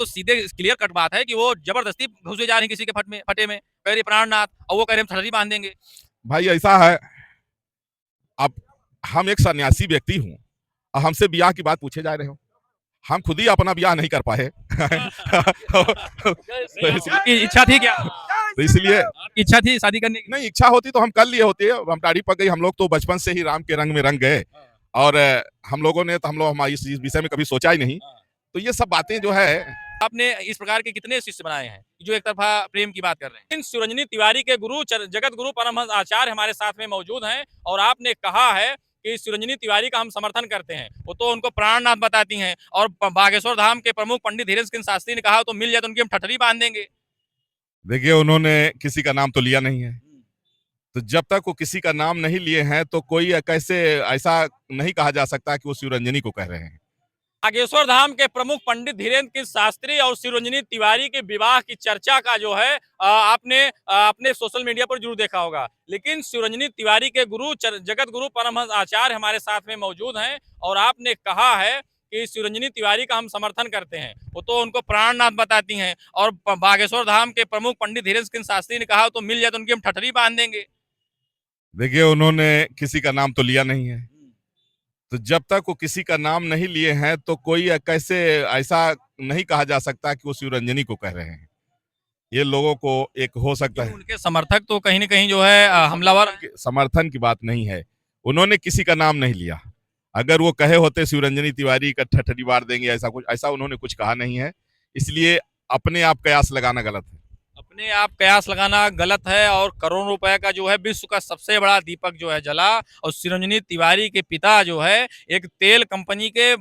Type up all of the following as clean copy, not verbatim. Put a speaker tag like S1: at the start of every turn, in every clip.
S1: तो सीधे clear cut बात है कि वो जबरदस्ती घुसे जा रही किसी के फटे में, कह रही प्राणनाथ, और वो कह रहे हम ठररी बांध देंगे।
S2: भाई ऐसा है, अब हम एक सन्यासी व्यक्ति हूँ और हमसे ब्याह की बात पूछे जा रहे हो। हम खुद ही अपना ब्याह नहीं कर पाए। तो
S1: आपकी इच्छा थी क्या?
S2: इसलिए
S1: आपकी इच्छा थी शादी करने की?
S2: नहीं, इच्छा होती तो हम कर लिए होते। हम दाढ़ी पक गई, हम लोग तो बचपन से ही राम के रंग में रंग गए, और हम लोगों ने तो हमारे इस विषय में कभी सोचा ही नहीं। तो ये सब बातें जो है,
S1: आपने इस प्रकार के कितने शिष्य बनाए हैं जो एक तरफा प्रेम की बात कर रहे हैं? इन सुरंजनी तिवारी के गुरु जगत गुरु परमहंस आचार्य हमारे साथ में मौजूद हैं, और आपने कहा है कि सुरंजनी तिवारी का हम समर्थन करते हैं। वो तो उनको प्राणनाथ बताती हैं, और बागेश्वर धाम के प्रमुख पंडित धीरेन्द्र सिंह शास्त्री ने कहा तो मिल जाए तो उनकी हम ठठरी बांध देंगे।
S2: देखिए उन्होंने किसी का नाम तो लिया नहीं है, तो जब तक वो किसी का नाम नहीं लिए हैं तो कोई कैसे ऐसा नहीं कहा जा सकता कि वो शिवरंजनी को कह रहे हैं।
S1: बागेश्वर धाम के प्रमुख पंडित धीरेन्द्र सिंह शास्त्री और शिवरंजनी तिवारी के विवाह की चर्चा का जो है आपने अपने सोशल मीडिया पर जरूर देखा होगा, लेकिन शिवरंजनी तिवारी के गुरु जगत गुरु परमहंस आचार्य हमारे साथ में मौजूद हैं, और आपने कहा है कि शिवरंजनी तिवारी का हम समर्थन करते हैं। वो तो उनको प्राणनाथ बताती हैं, और बागेश्वर धाम के प्रमुख पंडित धीरेन्द्र सिंह शास्त्री ने कहा तो मिल जाए तो उनकी हम ठठरी बांध देंगे।
S2: देखिए उन्होंने किसी का नाम तो लिया नहीं है, तो जब तक वो किसी का नाम नहीं लिए हैं तो कोई कैसे ऐसा नहीं कहा जा सकता कि वो शिवरंजनी को कह रहे हैं। ये लोगों को एक हो सकता है,
S1: उनके समर्थक तो कहीं न कहीं जो है हमलावर।
S2: समर्थन की बात नहीं है, उन्होंने किसी का नाम नहीं लिया। अगर वो कहे होते शिवरंजनी तिवारी का ठठरी बार देंगे, ऐसा उन्होंने कुछ कहा नहीं है। इसलिए अपने आप कयास लगाना गलत है।
S1: अपने आप कयास लगाना गलत है, और करोड़ों रुपए का जो है विश्व का सबसे बड़ा दीपक जो है जला, और शिवरंजनी तिवारी के पिता जो है एक तेल कंपनी के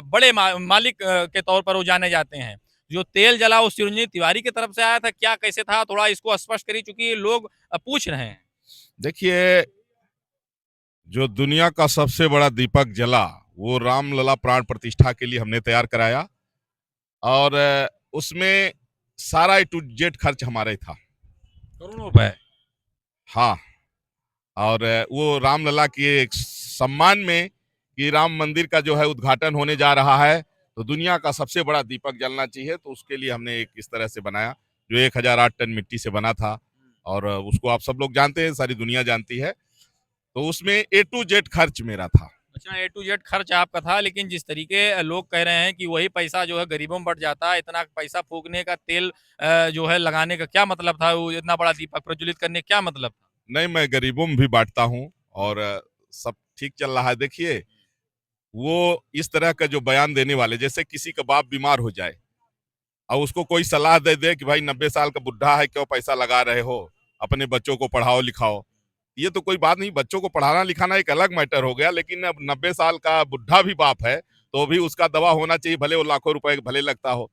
S1: बड़े मालिक के तौर पर वो जाने जाते हैं। जो तेल जला वो शिवरंजनी तिवारी की तरफ से आया था, क्या कैसे था थोड़ा इसको स्पष्ट करिए, चूंकि लोग पूछ रहे हैं।
S2: देखिए, जो दुनिया का सबसे बड़ा दीपक जला वो रामलला प्राण प्रतिष्ठा के लिए हमने तैयार कराया, और उसमें सारा ए टू जेड खर्च हमारा ही था,
S1: करोड़ों रुपए।
S2: हाँ। और वो रामलला के एक सम्मान में कि राम मंदिर का जो है उद्घाटन होने जा रहा है, तो दुनिया का सबसे बड़ा दीपक जलना चाहिए, तो उसके लिए हमने एक इस तरह से बनाया जो 1008 टन मिट्टी से बना था, और उसको आप सब लोग जानते हैं, सारी दुनिया जानती है। तो उसमें ए टू जेड खर्च मेरा था।
S1: अच्छा, ए टू जेड खर्च आपका था, लेकिन जिस तरीके लोग कह रहे हैं कि वही पैसा जो है गरीबों में बट जाता है, इतना पैसा फूकने का, तेल जो है लगाने का क्या मतलब था? वो इतना बड़ा दीपक प्रज्वलित करने का क्या मतलब था?
S2: नहीं, मैं गरीबों में भी बांटता हूँ, और सब ठीक चल रहा है। देखिए, वो इस तरह का जो बयान देने वाले, जैसे किसी का बाप बीमार हो जाए और उसको कोई सलाह दे दे कि भाई 90 साल का बुढ़ा है, क्यों पैसा लगा रहे हो, अपने बच्चों को पढ़ाओ लिखाओ। ये तो कोई बात नहीं, बच्चों को पढ़ाना लिखाना एक अलग मैटर हो गया, लेकिन अब 90 साल का बुढ़ा भी बाप है तो भी उसका दवा होना चाहिए, भले वो लाखों रुपए भले लगता हो।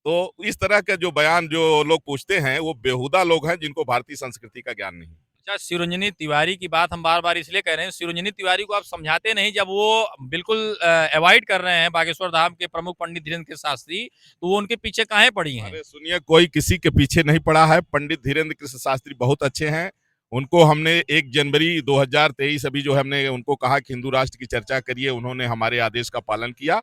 S2: तो इस तरह के जो बयान जो लोग पूछते हैं वो बेहुदा लोग हैं, जिनको भारतीय संस्कृति का ज्ञान नहीं।
S1: अच्छा, शिवरंजनी तिवारी की बात हम बार-बार इसलिए कह रहे हैं, शिवरंजनी तिवारी को आप समझाते नहीं, जब वो बिल्कुल अवॉइड कर रहे हैं बागेश्वर धाम के प्रमुख पंडित धीरेन्द्र के शास्त्री, तो वो उनके पीछे काहे पड़ी हैं?
S2: अरे सुनिए, कोई किसी के पीछे नहीं पड़ा है। पंडित धीरेन्द्र कृष्ण शास्त्री बहुत अच्छे हैं। उनको हमने 1 जनवरी 2023 अभी जो हमने उनको कहा कि हिंदू राष्ट्र की चर्चा करिए, उन्होंने हमारे आदेश का पालन किया।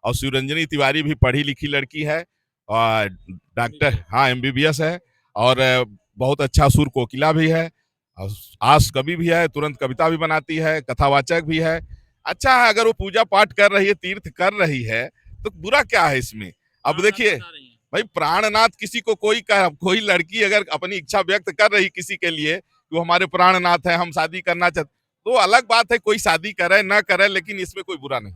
S2: और शिवरंजनी तिवारी भी पढ़ी लिखी लड़की है, और डॉक्टर, हाँ, एमबीबीएस है, और बहुत अच्छा सुर कोकिला भी है, और आस कवि भी है, तुरंत कविता भी बनाती है, कथावाचक भी है। अच्छा है, अगर वो पूजा पाठ कर रही है, तीर्थ कर रही है, तो बुरा क्या है इसमें? अब देखिए भाई, प्राणनाथ किसी को कोई लड़की अगर अपनी इच्छा व्यक्त कर रही किसी के लिए कि वो हमारे प्राणनाथ है, हम शादी करना चाहते, तो अलग बात है, कोई शादी करे ना करे, लेकिन इसमें कोई बुरा नहीं।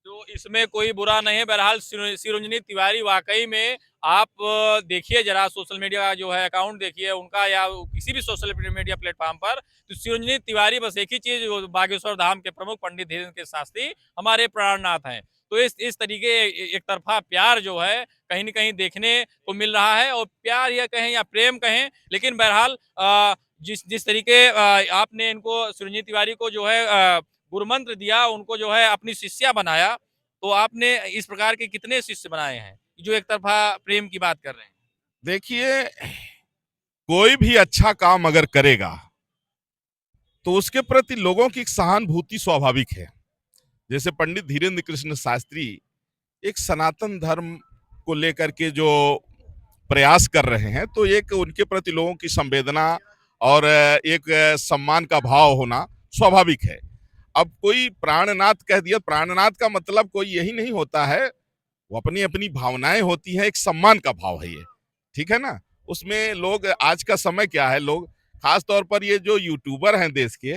S1: तो इसमें कोई बुरा नहीं है। बहरहाल शिवरंजनी तिवारी वाकई में आप देखिए जरा सोशल मीडिया का जो है अकाउंट देखिए उनका, या किसी भी सोशल मीडिया प्लेटफॉर्म पर, तो शिवरंजनी तिवारी बस एक ही चीज, बागेश्वर धाम के प्रमुख पंडित धीरेन्द्र के शास्त्री हमारे प्राणनाथ हैं। तो इस तरीके एक तरफा प्यार जो है कहीं न कहीं देखने को मिल रहा है, और प्यार या कहें या प्रेम कहें, लेकिन बहरहाल जिस जिस तरीके आपने इनको शिवरंजनी तिवारी को जो है गुरु मंत्र दिया, उनको जो है अपनी शिष्या बनाया, तो आपने इस प्रकार के कितने शिष्य बनाए हैं जो एक तरफा प्रेम की बात कर रहे हैं?
S2: देखिए, कोई भी अच्छा काम अगर करेगा तो उसके प्रति लोगों की सहानुभूति स्वाभाविक है। जैसे पंडित धीरेन्द्र कृष्ण शास्त्री एक सनातन धर्म को लेकर के जो प्रयास कर रहे हैं, तो एक उनके प्रति लोगों की संवेदना और एक सम्मान का भाव होना स्वाभाविक है। अब कोई प्राणनाथ कह दिया, प्राणनाथ का मतलब कोई यही नहीं होता है, वो अपनी अपनी भावनाएं होती हैं, एक सम्मान का भाव है ये, ठीक है ना। उसमें लोग, आज का समय क्या है, लोग खास तौर पर ये जो यूट्यूबर हैं देश के,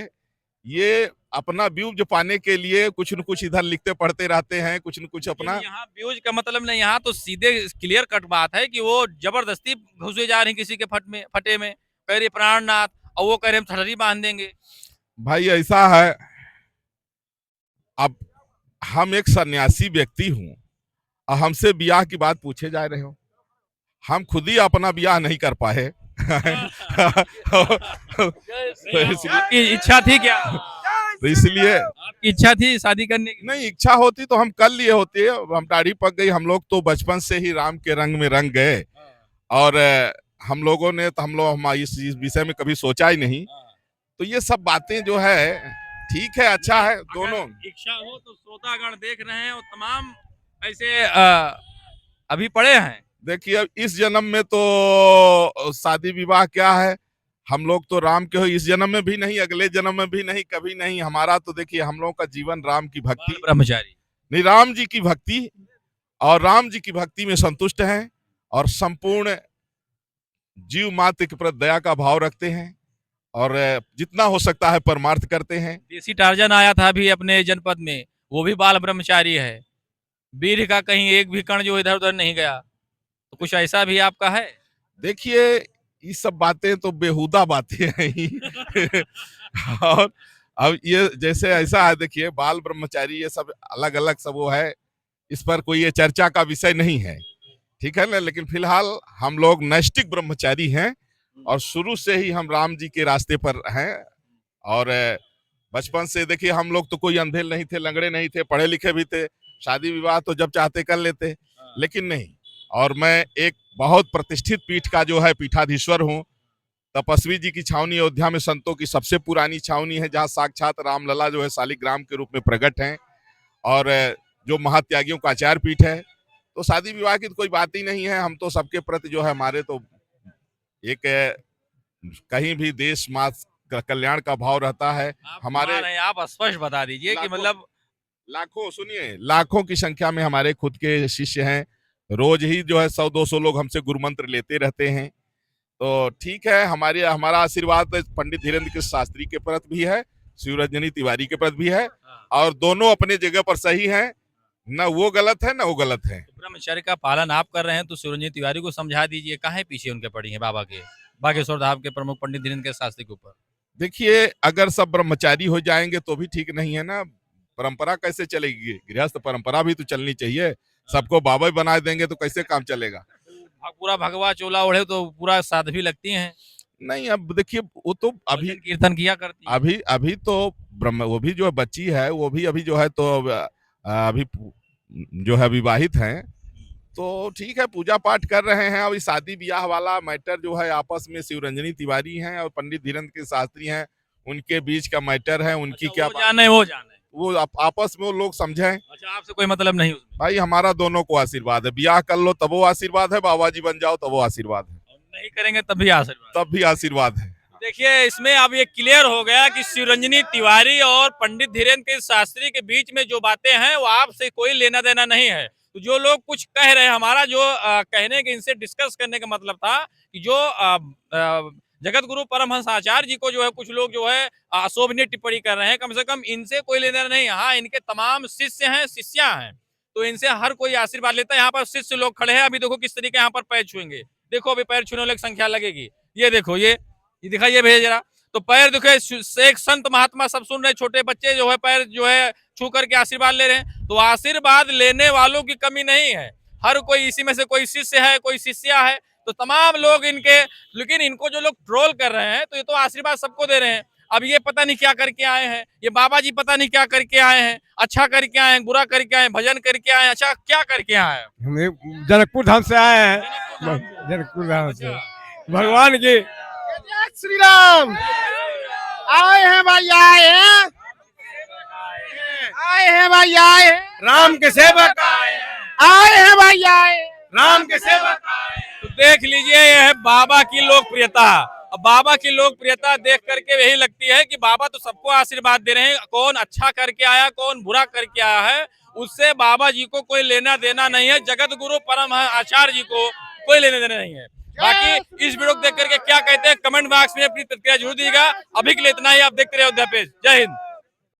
S2: ये अपना व्यूज पाने के लिए कुछ न कुछ इधर लिखते पढ़ते रहते हैं, कुछ न कुछ अपना।
S1: यहाँ व्यूज का मतलब नहीं, यहाँ तो सीधे क्लियर कट बात है कि वो जबरदस्ती घुसे जा रहे हैं किसी के फटे में, कह रहे प्राणनाथ, और वो कह रहे हम ठठरी बांध देंगे।
S2: भाई ऐसा है, अब हम एक सन्यासी व्यक्ति हूँ और हमसे ब्याह की बात पूछे जा रहे हो, हम खुद ही अपना ब्याह नहीं कर पाए।
S1: आपकी इच्छा थी क्या?
S2: तो इसलिए
S1: आपकी इच्छा थी शादी करने की?
S2: नहीं, इच्छा होती तो हम कर लिए होते, हम दाढ़ी पक गई, हम लोग तो बचपन से ही राम के रंग में रंग गए, और हम लोगों ने तो इस विषय में कभी सोचा ही नहीं। तो ये सब बातें जो है ठीक है, अच्छा है, दोनों
S1: इच्छा हो तो श्रोतागण देख रहे हैं और तमाम ऐसे अभी पड़े हैं।
S2: देखिए, अब इस जन्म में तो शादी विवाह क्या है, हम लोग तो राम के हो, इस जन्म में भी नहीं, अगले जन्म में भी नहीं, कभी नहीं। हमारा तो देखिए, हम लोगों का जीवन राम की भक्ति,
S1: ब्रह्मचारी
S2: नहीं, राम जी की भक्ति, और राम जी की भक्ति में संतुष्ट हैं, और संपूर्ण जीव मात्र के प्रति दया का भाव रखते हैं, और जितना हो सकता है परमार्थ करते हैं।
S1: देसी टार्जन आया था अभी अपने जनपद में, वो भी बाल ब्रह्मचारी है, वीर का कहीं एक भी कण जो इधर उधर नहीं गया। तो कुछ ऐसा भी आपका है?
S2: देखिए, ये सब बातें तो बेहुदा बातें हैं ही। और अब ये जैसे ऐसा है, देखिए, बाल ब्रह्मचारी ये सब अलग अलग सब वो है, इस पर कोई ये चर्चा का विषय नहीं है, ठीक है ना। लेकिन फिलहाल हम लोग नैष्टिक ब्रह्मचारी हैं, और शुरू से ही हम राम जी के रास्ते पर हैं, और बचपन से देखिए, हम लोग तो कोई अंधे नहीं थे, लंगड़े नहीं थे, पढ़े लिखे भी थे, शादी विवाह तो जब चाहते कर लेते, लेकिन नहीं। और मैं एक बहुत प्रतिष्ठित पीठ का जो है पीठाधीश्वर हूँ। तपस्वी जी की छावनी अयोध्या में संतों की सबसे पुरानी छावनी है, जहाँ साक्षात रामलला जो है शालिग्राम के रूप में प्रकट हैं, और जो महात्यागियों का आचार पीठ है। तो शादी विवाह की तो कोई बात ही नहीं है, हम तो सबके प्रति जो है, हमारे तो एक कहीं भी देश माँ का कल्याण का भाव रहता है हमारे।
S1: आप स्पष्ट बता दीजिए कि मतलब
S2: लाखों, सुनिए, लाखों की संख्या में हमारे खुद के शिष्य हैं, रोज ही जो है 100-200 लोग हमसे गुरु मंत्र लेते रहते हैं। तो ठीक है, हमारा आशीर्वाद पंडित धीरेन्द्र कृष्ण शास्त्री के प्रति भी है, शिवरंजनी तिवारी के प्रति भी है, और दोनों अपने जगह पर सही हैं, न वो गलत है न वो गलत है।
S1: ब्रह्मचर्य का पालन आप कर रहे हैं, तो शिवरंजनी तिवारी को समझा दीजिए, काहे पीछे उनके पड़ी है बाबा के, बागेश्वर धाम के प्रमुख पंडित धीरेन्द्र कृष्ण शास्त्री के ऊपर।
S2: देखिए, अगर सब ब्रह्मचारी हो जाएंगे तो भी ठीक नहीं है ना, परंपरा कैसे चलेगी, गृहस्थ परंपरा भी तो चलनी चाहिए। सबको बाबा बना देंगे तो कैसे काम चलेगा।
S1: पूरा भगवा चोला ओढ़े तो पूरा साध्वी लगती हैं।
S2: नहीं, अब देखिए, वो तो अभी
S1: कीर्तन किया करती है।
S2: अभी तो वो भी जो है बच्ची है, वो भी अभी जो है तो अभी जो है विवाहित हैं, तो ठीक है, पूजा पाठ कर रहे हैं। अभी शादी ब्याह वाला मैटर जो है आपस में शिवरंजनी तिवारी हैं और पंडित धीरेन्द्र के शास्त्री हैं, उनके बीच का मैटर है। उनकी
S1: अच्छा,
S2: क्या
S1: वो जाने
S2: वो आपस में वो लोग समझें।
S1: अच्छा, आपसे कोई मतलब नहीं उसमें?
S2: भाई, हमारा दोनों को आशीर्वाद है, ब्याह कर लो तब वो आशीर्वाद है, बाबा जी बन जाओ तब वो आशीर्वाद है,
S1: नहीं करेंगे तब भी
S2: आशीर्वाद है।
S1: देखिए, इसमें अब ये क्लियर हो गया कि शिवरंजनी तिवारी और पंडित धीरेन्द्र के शास्त्री के बीच में जो बातें हैं वो आपसे कोई लेना देना नहीं है। तो जो लोग कुछ कह रहे हैं, हमारा जो कहने के, इनसे डिस्कस करने का मतलब था कि जो जगत गुरु परमहंस आचार्य जी को जो है कुछ लोग जो है अशोभनीय टिप्पणी कर रहे हैं, कम से कम इनसे कोई लेना नहीं। हाँ, इनके तमाम शिष्य हैं, शिष्या हैं, तो इनसे हर कोई आशीर्वाद लेता है। यहाँ पर शिष्य लोग खड़े हैं, अभी देखो किस तरीके यहाँ पर पैर छुएंगे, देखो अभी पैर छूने वाले की संख्या लगेगी। ये देखो, ये दिखाइए भैया जरा, तो पैर देखो, एक संत महात्मा सब सुन रहे, छोटे बच्चे जो है पैर जो है छू करके आशीर्वाद ले रहे हैं। तो आशीर्वाद लेने वालों की कमी नहीं है, हर कोई, इसी में से कोई शिष्य है, कोई शिष्या है, तो तमाम लोग इनके, लेकिन इनको जो लोग ट्रोल कर रहे हैं, तो ये तो आशीर्वाद सबको दे रहे हैं। अब ये पता नहीं क्या करके आए हैं, ये बाबा जी पता नहीं क्या करके आए हैं, अच्छा करके आए हैं, बुरा करके आए हैं, भजन करके आए हैं, अच्छा क्या करके आए हैं?
S3: हम जनकपुर धाम से आए हैं, जनकपुर धाम से भगवान की।
S4: श्री राम आए हैं भाई, आए हैं भाई, आए हैं, राम के सेवक आए हैं भाई, आए राम के सेवक
S1: तो देख लीजिए यह है बाबा की लोकप्रियता। अब बाबा की लोकप्रियता देख करके यही लगती है कि बाबा तो सबको आशीर्वाद दे रहे हैं, कौन अच्छा करके आया कौन बुरा करके आया है उससे बाबा जी को कोई लेना देना नहीं है, जगत गुरु परम आचार्य जी को कोई लेने देना नहीं है। बाकी इस वीडियो को देख करके क्या कहते हैं कमेंट बॉक्स में अपनी प्रतिक्रिया जरूर दीजिएगा। अभी के लिए इतना ही, आप देखते रहे अयोध्या पेज। जय हिंद।